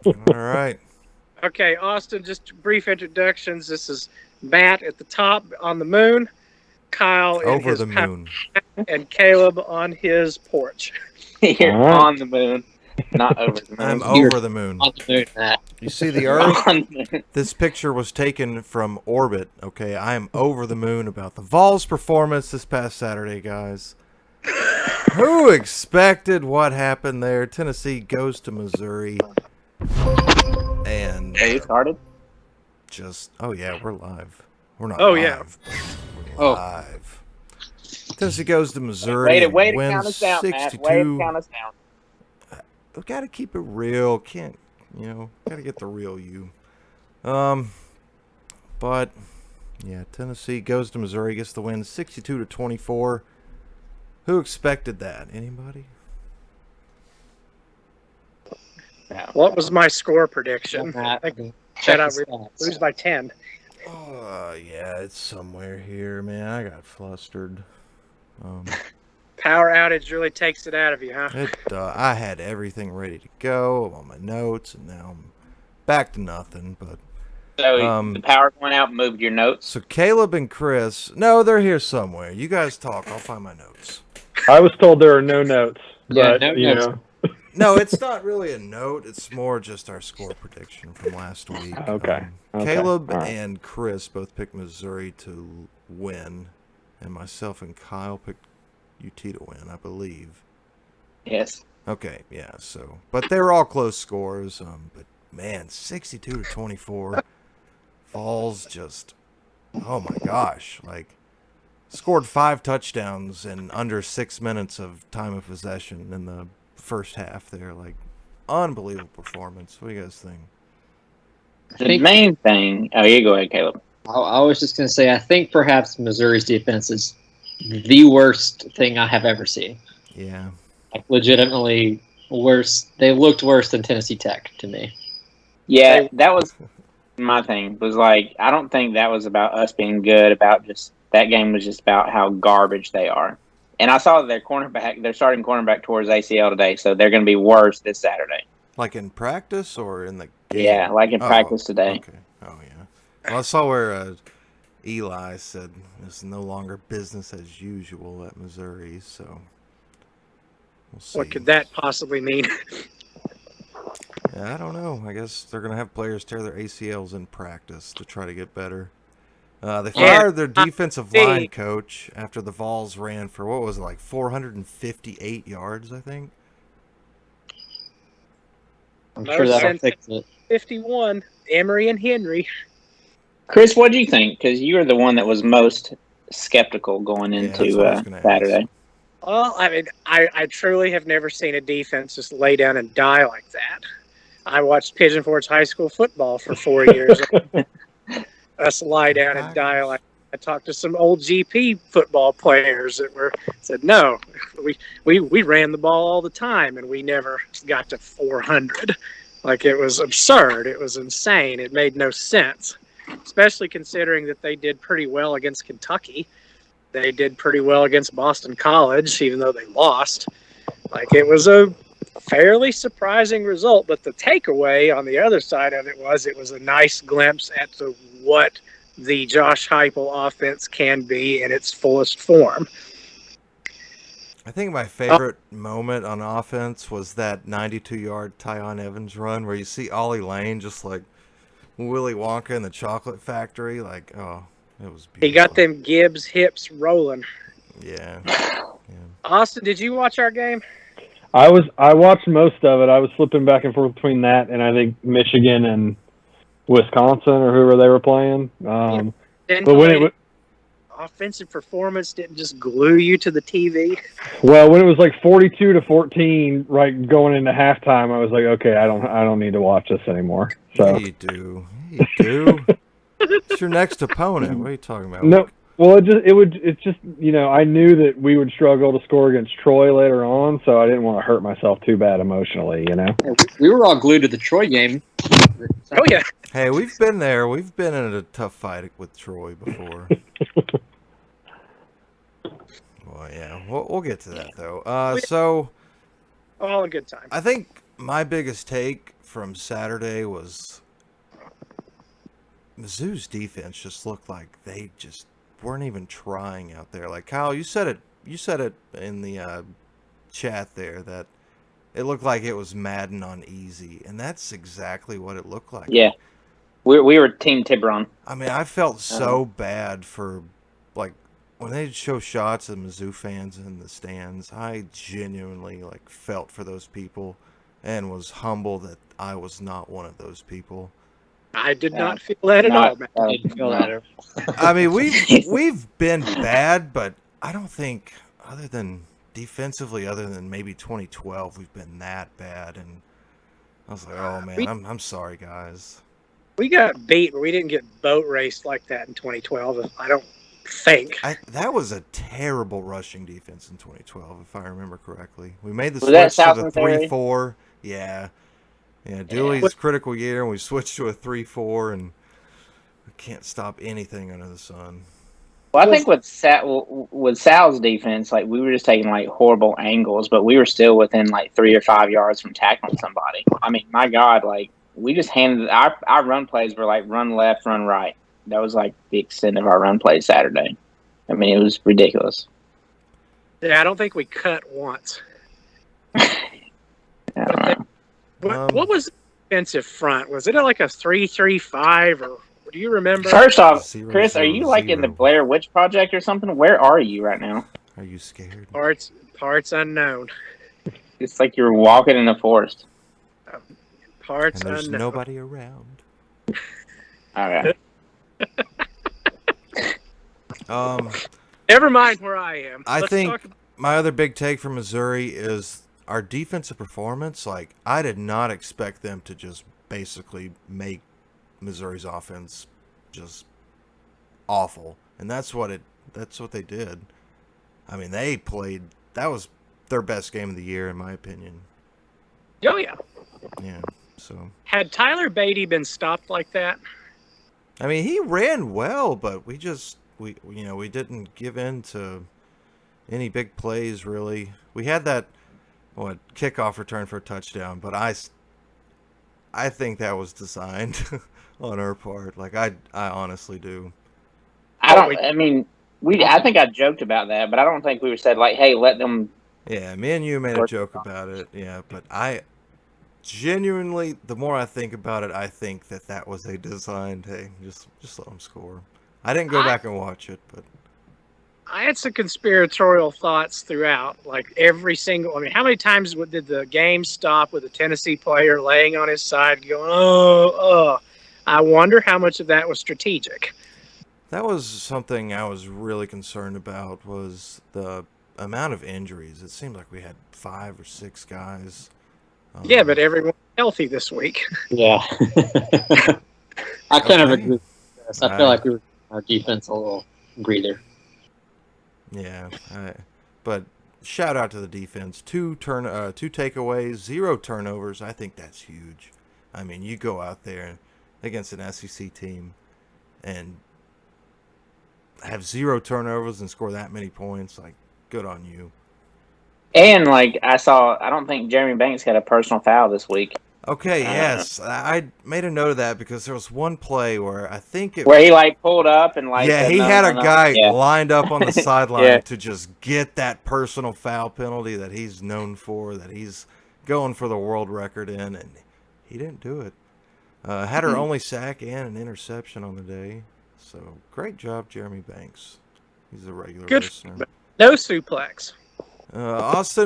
All right. Okay, Austin, just brief introductions. This is Matt at the top on the moon, Kyle in Over his the power, moon. and Caleb on his porch. You're All right. on the moon, not over the I'm moon. You're over the moon. on the moon, Matt. You see the You're Earth? on the moon. This picture was taken from orbit. Okay, I am over the moon about the Vols' performance this past Saturday, guys. Who expected what happened there? Tennessee goes to Missouri, and Have you started? just yeah, we're live. We're not Oh yeah, live, but we're Oh, live. Tennessee goes to Missouri Way and to count wins us down, Matt. Way to 62. count us down. We gotta keep it real. Can't gotta get the real you. Um, but yeah, Tennessee goes to Missouri, gets the win 62-24. Who expected that? Anybody? what was my score prediction? Matt. I think Check that the I stats. lose by 10. Yeah, it's somewhere here, man. I got flustered. Um, Power outage really takes it out of you, huh? I had everything ready to go on my notes, and now I'm back to nothing. But So the power went out and moved your notes. so Caleb and Chris, no, they're here somewhere. You guys talk. I'll find my notes. Oh. I was told there are no notes, Yeah, but no you notes. know, No, it's not really a note. It's more just our score prediction from last week. Okay. Okay. Caleb All right. and Chris both picked Missouri to win, and myself and Kyle picked UT to win, I believe. Yes. Okay, yeah. So, but they were all close scores. But man, 62-24. Vols just, oh my gosh, like scored 5 touchdowns in under 6 minutes of time of possession in the first half. There, like, unbelievable performance. What do you guys think? The main thing. Oh, you go ahead, Caleb. I was just going to say, I think perhaps Missouri's defense is the worst thing I have ever seen. Yeah. Like, legitimately worse. They looked worse than Tennessee Tech to me. Yeah, that was my thing. Was like, I don't think that was about us being good. About just that game was just about how garbage they are. And I saw their starting cornerback towards ACL today, so they're going to be worse this Saturday. Like in practice or in the game? Yeah, like in practice today. Okay. Oh, yeah. Well, I saw where Eli said it's no longer business as usual at Missouri, so we'll see. What could that possibly mean? Yeah, I don't know. I guess they're going to have players tear their ACLs in practice to try to get better. They fired their defensive line coach after the Vols ran for, what was it, like 458 yards, I think? I'm sure that'll fix it. 51, Emory and Henry. Chris, what do you think? Because you were the one that was most skeptical going into Saturday. Well, I mean, I truly have never seen a defense just lay down and die like that. I watched Pigeon Forge High School football for 4 years. Us lie down and die like. I talked to some old GP football players that said no, we ran the ball all the time and we never got to 400. Like, it was absurd. It was insane. It made no sense, especially considering that they did pretty well against Kentucky. They did pretty well against Boston College, even though they lost. Like, it was a fairly surprising result, but the takeaway on the other side of it was a nice glimpse at what the Josh Heupel offense can be in its fullest form. I think my favorite moment on offense was that 92-yard Tyon Evans run where you see Ollie Lane just like Willy Wonka in the chocolate factory. Like, oh, it was beautiful. He got them Gibbs hips rolling. Yeah. Austin, did you watch our game? I watched most of it. I was flipping back and forth between that and I think Michigan and Wisconsin or whoever they were playing. But when offensive performance didn't just glue you to the TV. Well, when it was like 42-14, right going into halftime, I was like, okay, I don't need to watch this anymore. So yeah, you do. You do. It's your next opponent. What are you talking about? No. Well, it's just I knew that we would struggle to score against Troy later on, so I didn't want to hurt myself too bad emotionally, We were all glued to the Troy game. Oh yeah. Hey, we've been there. We've been in a tough fight with Troy before. Well, yeah, we'll get to that though. So all in good time. I think my biggest take from Saturday was Mizzou's defense just looked like they just weren't even trying out there. Like Kyle, you said it. You said it in the chat there that it looked like it was Madden on easy, and that's exactly what it looked like. Yeah, we were Team Tiburon. I mean, I felt so bad for, like, when they show shots of Mizzou fans in the stands, I genuinely, like, felt for those people and was humbled that I was not one of those people. I did not feel that at all, man. I didn't feel that. I mean, we've been bad, but I don't think, other than defensively, other than maybe 2012, we've been that bad. And I was like, oh, man, I'm sorry, guys. We got beat, but we didn't get boat raced like that in 2012. I don't think. That was a terrible rushing defense in 2012, if I remember correctly. We made the Was switch that to the Southern 3-4. Yeah. Yeah, Dooley's critical year, and we switched to a 3-4, and we can't stop anything under the sun. Well, I think with Sal's defense, like we were just taking like horrible angles, but we were still within like 3 or 5 yards from tackling somebody. I mean, my God, like we just handed our run plays were like run left, run right. That was like the extent of our run plays Saturday. I mean, it was ridiculous. Yeah, I don't think we cut once. What was the defensive front? Was it like a 3-3-5 or do you remember? First off, 0-0-0. Chris, are you like in the Blair Witch Project or something? Where are you right now? Are you scared? Parts unknown. It's like you're walking in the forest. Parts And there's unknown. nobody around. All right. Never mind where I am. I think my other big take from Missouri is our defensive performance. Like, I did not expect them to just basically make Missouri's offense just awful, and that's what they did. I mean, they played. That was their best game of the year, in my opinion. Oh yeah. Yeah. So had Tyler Beatty been stopped like that? I mean, he ran well, but we didn't give in to any big plays really. We had that kickoff return for a touchdown, but I think that was designed on our part. Like I honestly do. I mean, I think I joked about that, but I don't think we said like, "Hey, let them." Yeah, me and you made a joke about it. Yeah, but I genuinely, the more I think about it, I think that was a designed. Hey, just let them score. I didn't go back and watch it, but I had some conspiratorial thoughts throughout. Like every single. I mean, how many times did the game stop with a Tennessee player laying on his side, going, "Oh"? I wonder how much of that was strategic. That was something I was really concerned about, was the amount of injuries. It seemed like we had 5 or 6 guys. Yeah, but everyone's healthy this week. Yeah. I kind of agree with this. I feel like we were our defense a little breather. Yeah, but shout out to the defense. 2 takeaways, 0 turnovers. I think that's huge. I mean, you go out there against an SEC team and have 0 turnovers and score that many points. Like, good on you. And like I don't think Jeremy Banks got a personal foul this week. Okay, yes, I made a note of that because there was one play where I think where he like pulled up and like he had a guy lined up on the sideline to just get that personal foul penalty that he's known for, that he's going for the world record in, and he didn't do it. Had her only sack and an interception on the day, so great job, Jeremy Banks. He's a regular listener. No suplex. Austin.